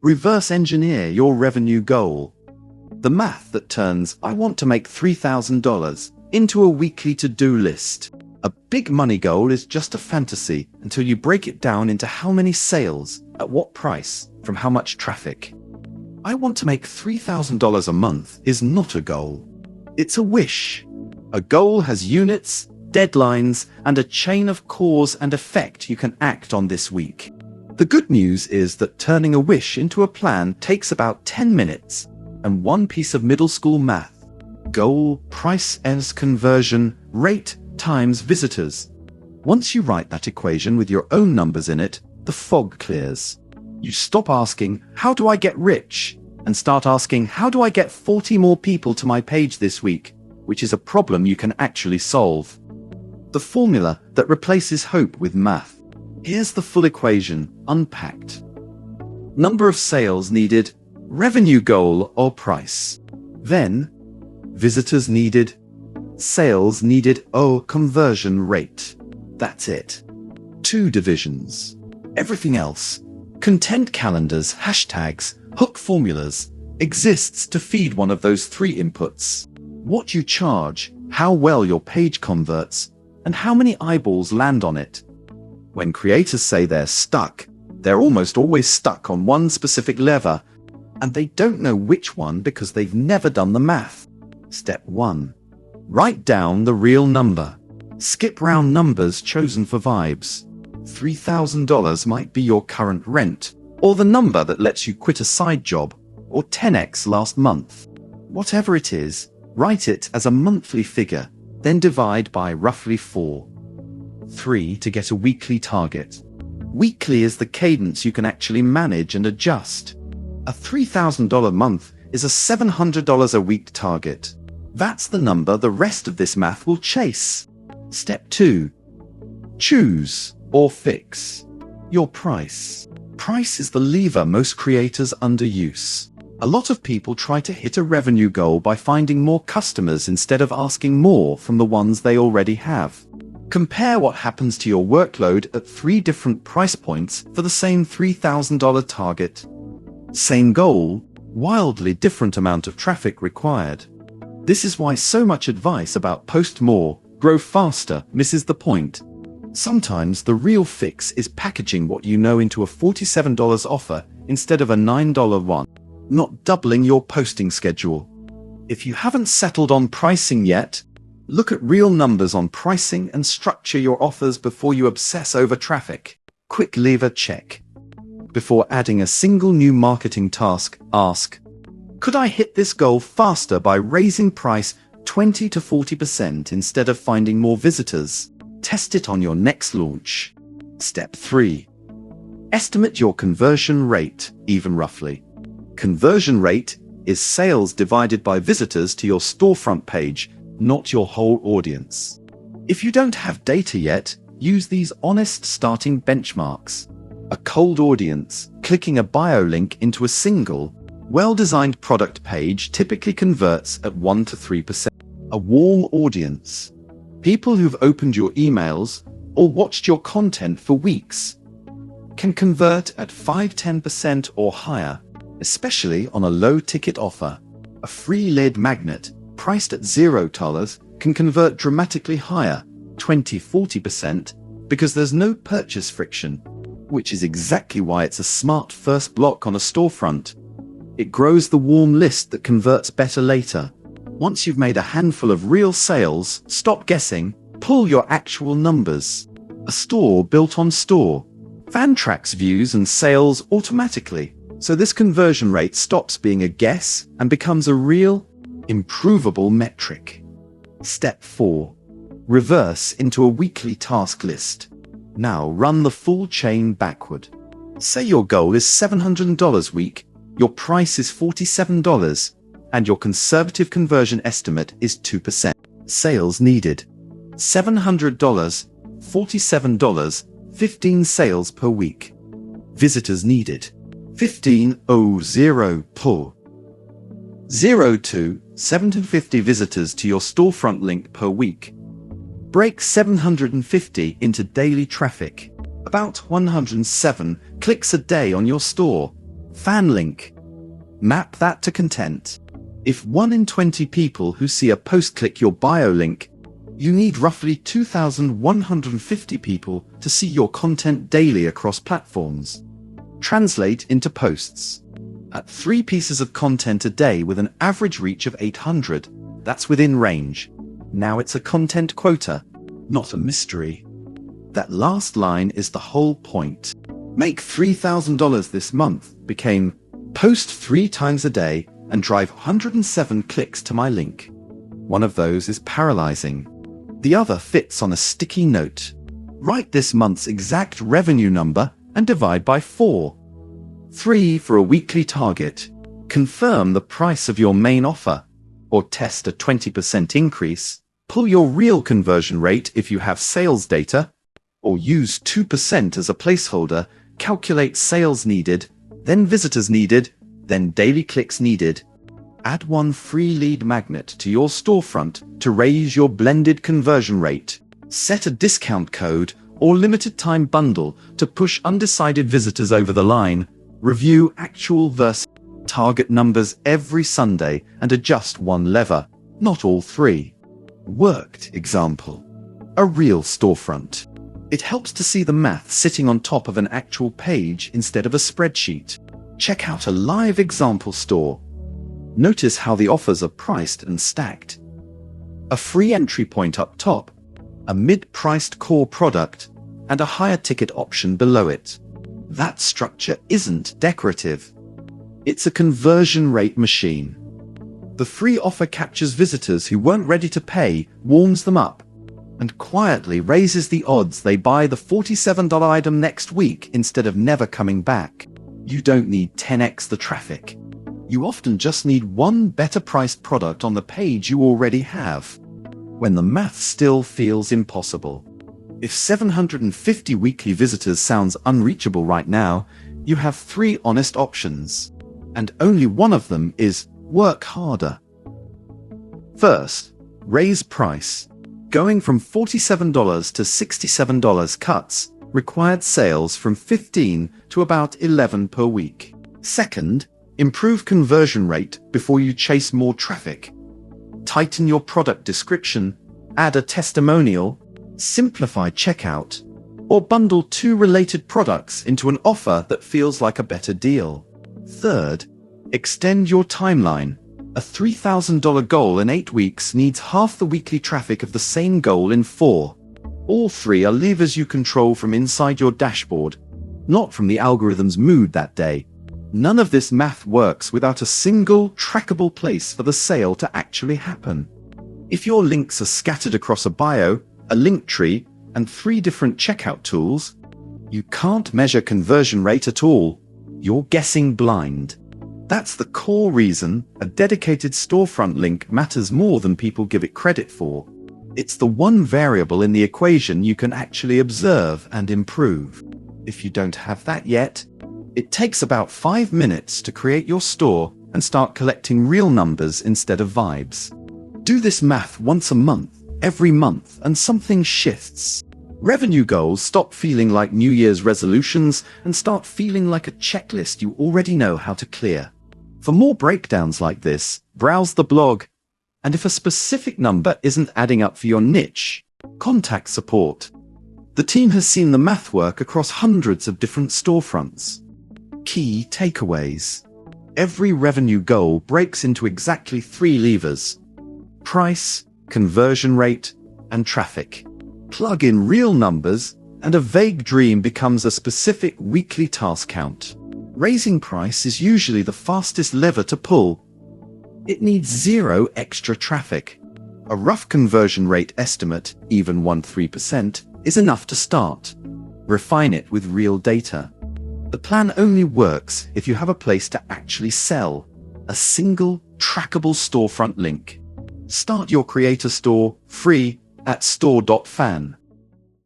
Reverse engineer your revenue goal. The math that turns "I want to make $3,000" into a weekly to-do list. A big money goal is just a fantasy until you break it down into how many sales, at what price, from how much traffic. I want to make $3,000 a month is not a goal. It's a wish. A goal has units, deadlines, and a chain of cause and effect you can act on this week. The good news is that turning a wish into a plan takes about 10 minutes and one piece of middle school math. Goal, price as conversion, rate, times visitors. Once you write that equation with your own numbers in it, the fog clears. You stop asking, "How do I get rich?" and start asking, "How do I get 40 more people to my page this week?" which is a problem you can actually solve. The formula that replaces hope with math. Here's the full equation, unpacked. Number of sales needed, revenue goal or price. Then, visitors needed, sales needed, conversion rate. That's it. 2 divisions. Everything else, content calendars, hashtags, hook formulas, exists to feed one of those 3 inputs. What you charge, how well your page converts, and how many eyeballs land on it. When creators say they're stuck, they're almost always stuck on one specific lever, and they don't know which one because they've never done the math. Step 1. Write down the real number. Skip round numbers chosen for vibes. $3,000 might be your current rent, or the number that lets you quit a side job, or 10x last month. Whatever it is, write it as a monthly figure, then divide by roughly 4. 3 to get a weekly target. Weekly is the cadence you can actually manage and adjust. A $3,000 month is a $700 a week target. That's the number the rest of this math will chase. Step 2. Choose or fix your price. Price is the lever most creators underuse. A lot of people try to hit a revenue goal by finding more customers instead of asking more from the ones they already have. Compare what happens to your workload at 3 different price points for the same $3,000 target. Same goal, wildly different amount of traffic required. This is why so much advice about post more, grow faster misses the point. Sometimes the real fix is packaging what you know into a $47 offer instead of a $9 one, not doubling your posting schedule. If you haven't settled on pricing yet, look at real numbers on pricing and structure your offers before you obsess over traffic. Quick lever check. Before adding a single new marketing task, ask, could I hit this goal faster by raising price 20 to 40% instead of finding more visitors? Test it on your next launch. Step 3. Estimate your conversion rate, even roughly. Conversion rate is sales divided by visitors to your storefront page, not your whole audience. If you don't have data yet, use these honest starting benchmarks. A cold audience, clicking a bio link into a single, well-designed product page typically converts at 1 to 3%. A warm audience, people who've opened your emails or watched your content for weeks, can convert at 5–10% or higher, especially on a low-ticket offer. A free lead magnet, priced at $0, can convert dramatically higher, 20–40%, because there's no purchase friction, which is exactly why it's a smart first block on a storefront. It grows the warm list that converts better later. Once you've made a handful of real sales, stop guessing, pull your actual numbers. A store built on store. Fan tracks views and sales automatically, so this conversion rate stops being a guess and becomes a real, improvable metric. Step 4. Reverse into a weekly task list. Now run the full chain backward. Say your goal is $700 a week, your price is $47, and your conservative conversion estimate is 2%. Sales needed. $700, $47, 15 sales per week. Visitors needed. 1500 per. 0 to 750 visitors to your storefront link per week. Break 750 into daily traffic. About 107 clicks a day on your store. Fan link. Map that to content. If 1 in 20 people who see a post click your bio link, you need roughly 2,150 people to see your content daily across platforms. Translate into posts. At 3 pieces of content a day with an average reach of 800, that's within range. Now it's a content quota, not a mystery. That last line is the whole point. Make $3,000 this month became post 3 times a day and drive 107 clicks to my link. One of those is paralyzing. The other fits on a sticky note. Write this month's exact revenue number and divide by 4. 3 for a weekly target. Confirm the price of your main offer, or test a 20% increase. Pull your real conversion rate if you have sales data, or use 2% as a placeholder. Calculate sales needed, then visitors needed, then daily clicks needed. Add 1 free lead magnet to your storefront to raise your blended conversion rate. Set a discount code or limited time bundle to push undecided visitors over the line. Review actual versus target numbers every Sunday and adjust 1 lever, not all 3. Worked example. A real storefront. It helps to see the math sitting on top of an actual page instead of a spreadsheet. Check out a live example store. Notice how the offers are priced and stacked. A free entry point up top, a mid-priced core product, and a higher ticket option below it. That structure isn't decorative. It's a conversion rate machine. The free offer captures visitors who weren't ready to pay, warms them up, and quietly raises the odds they buy the $47 item next week instead of never coming back. You don't need 10x the traffic. You often just need 1 better priced product on the page you already have. When the math still feels impossible. If 750 weekly visitors sounds unreachable right now, you have 3 honest options. And only one of them is work harder. First, raise price. Going from $47 to $67 cuts required sales from 15 to about 11 per week. Second, improve conversion rate before you chase more traffic. Tighten your product description, add a testimonial, simplify checkout, or bundle 2 related products into an offer that feels like a better deal. Third, extend your timeline. A $3,000 goal in 8 weeks needs half the weekly traffic of the same goal in 4. All 3 are levers you control from inside your dashboard, not from the algorithm's mood that day. None of this math works without a single, trackable place for the sale to actually happen. If your links are scattered across a bio, a link tree, and 3 different checkout tools, you can't measure conversion rate at all. You're guessing blind. That's the core reason a dedicated storefront link matters more than people give it credit for. It's the one variable in the equation you can actually observe and improve. If you don't have that yet, it takes about 5 minutes to create your store and start collecting real numbers instead of vibes. Do this math once a month, every month, and something shifts. Revenue goals stop feeling like New Year's resolutions and start feeling like a checklist you already know how to clear. For more breakdowns like this, browse the blog. And if a specific number isn't adding up for your niche, contact support. The team has seen the math work across hundreds of different storefronts. Key takeaways. Every revenue goal breaks into exactly 3 levers: price, conversion rate, and traffic. Plug in real numbers, and a vague dream becomes a specific weekly task count. Raising price is usually the fastest lever to pull. It needs 0 extra traffic. A rough conversion rate estimate, even 1-3%, is enough to start. Refine it with real data. The plan only works if you have a place to actually sell. A single, trackable storefront link. Start your creator store free at store.fan.